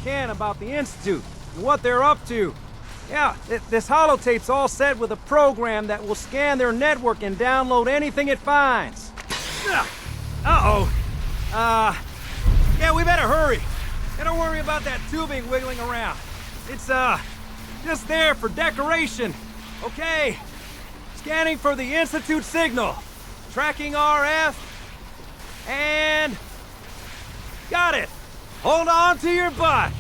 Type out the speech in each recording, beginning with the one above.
can about the Institute and what they're up to. Yeah, this holotape's all set with a program that will scan their network and download anything it finds. Uh-oh. Yeah, we better hurry. And don't worry about that tubing wiggling around. It's, just there for decoration. Okay. Scanning for the Institute signal. Tracking RF. And... got it. Hold on to your butt.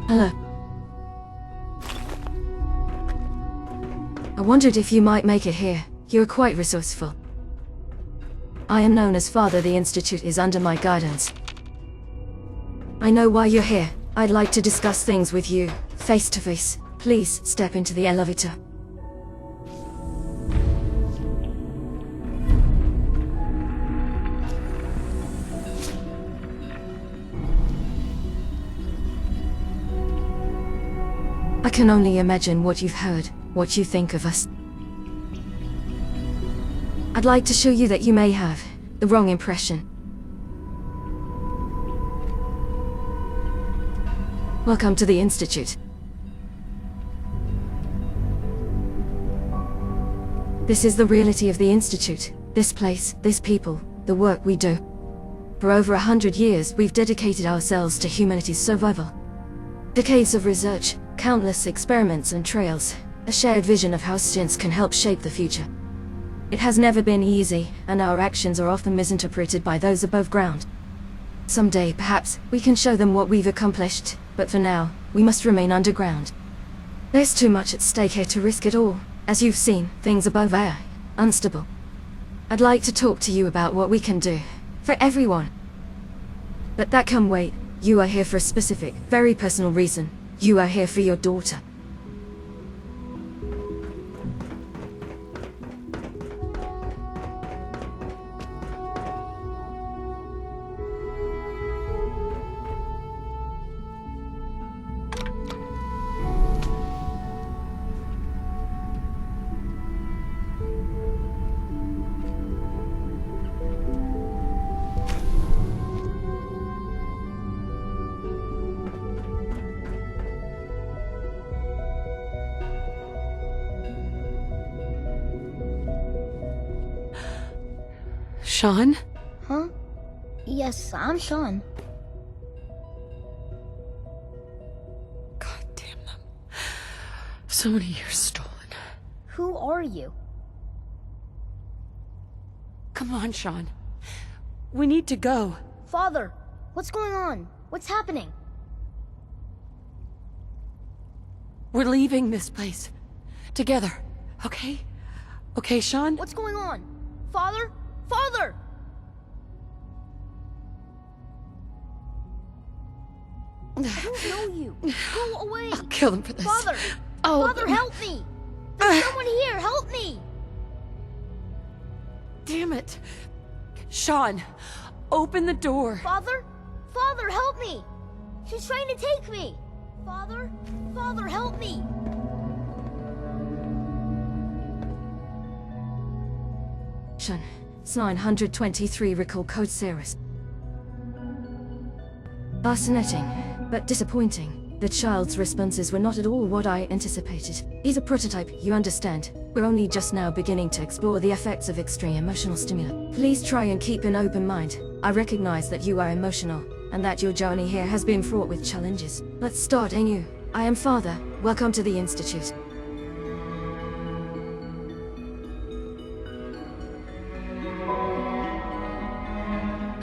Hello. I wondered if you might make it here. You're quite resourceful. I am known as Father. The Institute is under my guidance. I know why you're here. I'd like to discuss things with you, face to face. Please step into the elevator. I can only imagine what you've heard, what you think of us. I'd like to show you that you may have the wrong impression. Welcome to the Institute. This is the reality of the Institute. This place, this people, the work we do. For over 100 years, we've dedicated ourselves to humanity's survival. Decades of research, countless experiments and trails, a shared vision of how science can help shape the future. It has never been easy, and our actions are often misinterpreted by those above ground. Someday, perhaps, we can show them what we've accomplished, but for now, we must remain underground. There's too much at stake here to risk it all. As you've seen, things above are unstable. I'd like to talk to you about what we can do, for everyone. But that can wait. You are here for a specific, very personal reason. You are here for your daughter. Sean? Huh? Yes, I'm Sean. God damn them. So many years stolen. Who are you? Come on, Sean. We need to go. Father, what's going on? What's happening? We're leaving this place. Together. Okay? Okay, Sean? What's going on? Father? Father! I don't know you. Go away. I'll kill them for this. Father! Oh. Father, help me! There's someone here! Help me! Damn it. Sean, open the door. Father? Father, help me! She's trying to take me! Father? Father, help me! Sean, it's 923, recall code Ceres. Fascinating, but disappointing. The child's responses were not at all what I anticipated. He's a prototype, you understand. We're only just now beginning to explore the effects of extreme emotional stimuli. Please try and keep an open mind. I recognize that you are emotional, and that your journey here has been fraught with challenges. Let's start anew. I am Father. Welcome to the Institute.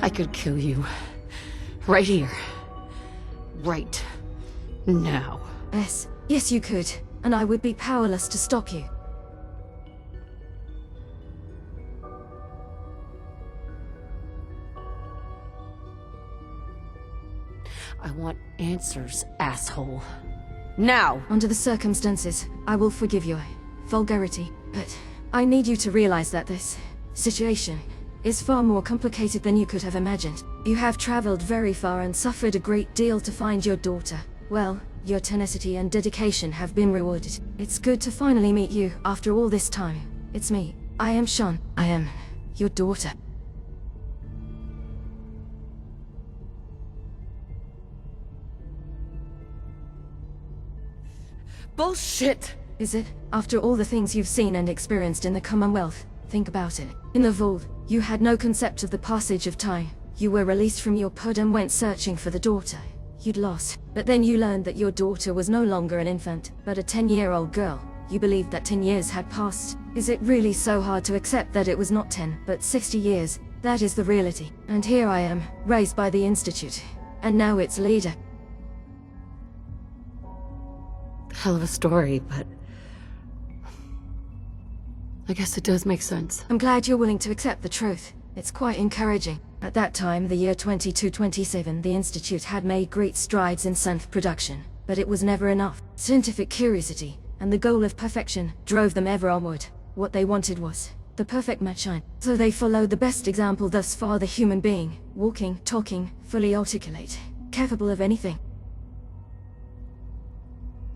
I could kill you. Right here. Right now. Yes. Yes, you could. And I would be powerless to stop you. I want answers, asshole. Now! Under the circumstances, I will forgive your vulgarity, but I need you to realize that this situation is far more complicated than you could have imagined. You have traveled very far and suffered a great deal to find your daughter. Well, your tenacity and dedication have been rewarded. It's good to finally meet you after all this time. It's me. I am Sean. I am your daughter. Bullshit! Is it? After all the things you've seen and experienced in the Commonwealth, think about it. In the vault, you had no concept of the passage of time. You were released from your pod and went searching for the daughter you'd lost. But then you learned that your daughter was no longer an infant, but a 10-year-old girl. You believed that 10 years had passed. Is it really so hard to accept that it was not 10, but 60 years? That is the reality. And here I am, raised by the Institute. And now its leader. Hell of a story, but I guess it does make sense. I'm glad you're willing to accept the truth. It's quite encouraging. At that time, the year 2227, the Institute had made great strides in synth production, but it was never enough. Scientific curiosity and the goal of perfection drove them ever onward. What they wanted was the perfect machine. So they followed the best example thus far, the human being, walking, talking, fully articulate, capable of anything.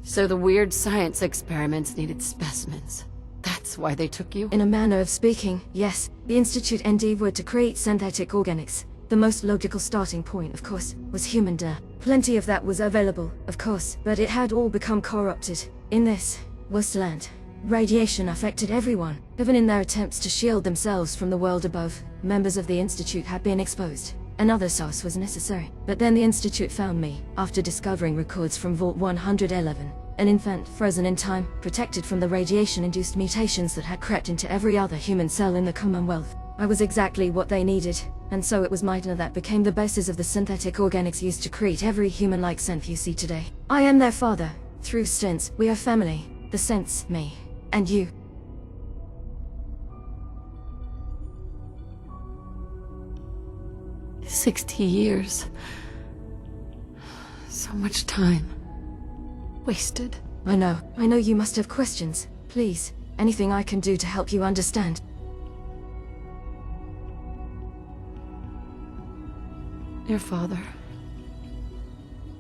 So the weird science experiments needed specimens. That's why they took you? In a manner of speaking, yes. The Institute endeavored to create synthetic organics. The most logical starting point, of course, was human DNA. Plenty of that was available, of course, but it had all become corrupted. In this wasteland, radiation affected everyone. Even in their attempts to shield themselves from the world above, members of the Institute had been exposed. Another source was necessary. But then the Institute found me, after discovering records from Vault 111. An infant frozen in time, protected from the radiation-induced mutations that had crept into every other human cell in the Commonwealth. I was exactly what they needed, and so it was my DNA that became the basis of the synthetic organics used to create every human-like synth you see today. I am their father. Through stints, we are family. The synths, me, and you. "60 years. So much time. Wasted." I know you must have questions. Please, anything I can do to help you understand. Your father.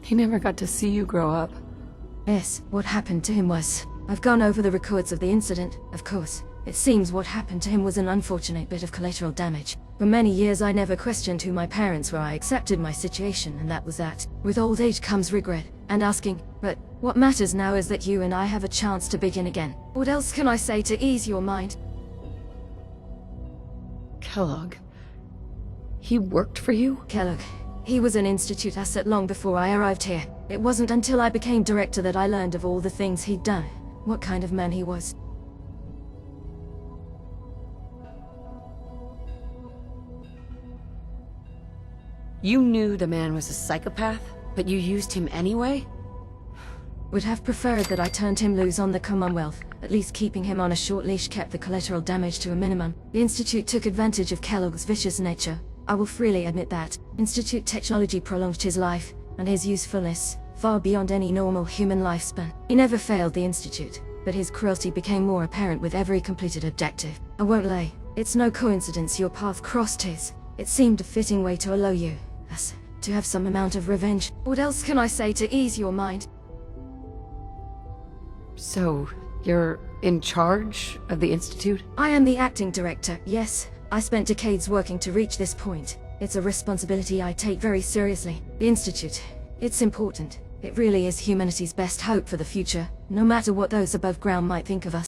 He never got to see you grow up. Yes, what happened to him was... I've gone over the records of the incident, of course. It seems what happened to him was an unfortunate bit of collateral damage. For many years I never questioned who my parents were. I accepted my situation, and that was that. With old age comes regret, and asking, but what matters now is that you and I have a chance to begin again. What else can I say to ease your mind? Kellogg. He worked for you? Kellogg. He was an Institute asset long before I arrived here. It wasn't until I became director that I learned of all the things he'd done. What kind of man he was. You knew the man was a psychopath, but you used him anyway? Would have preferred that I turned him loose on the Commonwealth. At least keeping him on a short leash kept the collateral damage to a minimum. The Institute took advantage of Kellogg's vicious nature. I will freely admit that. Institute technology prolonged his life, and his usefulness, far beyond any normal human lifespan. He never failed the Institute, but his cruelty became more apparent with every completed objective. I won't lie, it's no coincidence your path crossed his. It seemed a fitting way to allow you, us, to have some amount of revenge. What else can I say to ease your mind? So, you're in charge of the Institute? I am the acting director, yes. I spent decades working to reach this point. It's a responsibility I take very seriously. The Institute, it's important. It really is humanity's best hope for the future, no matter what those above ground might think of us.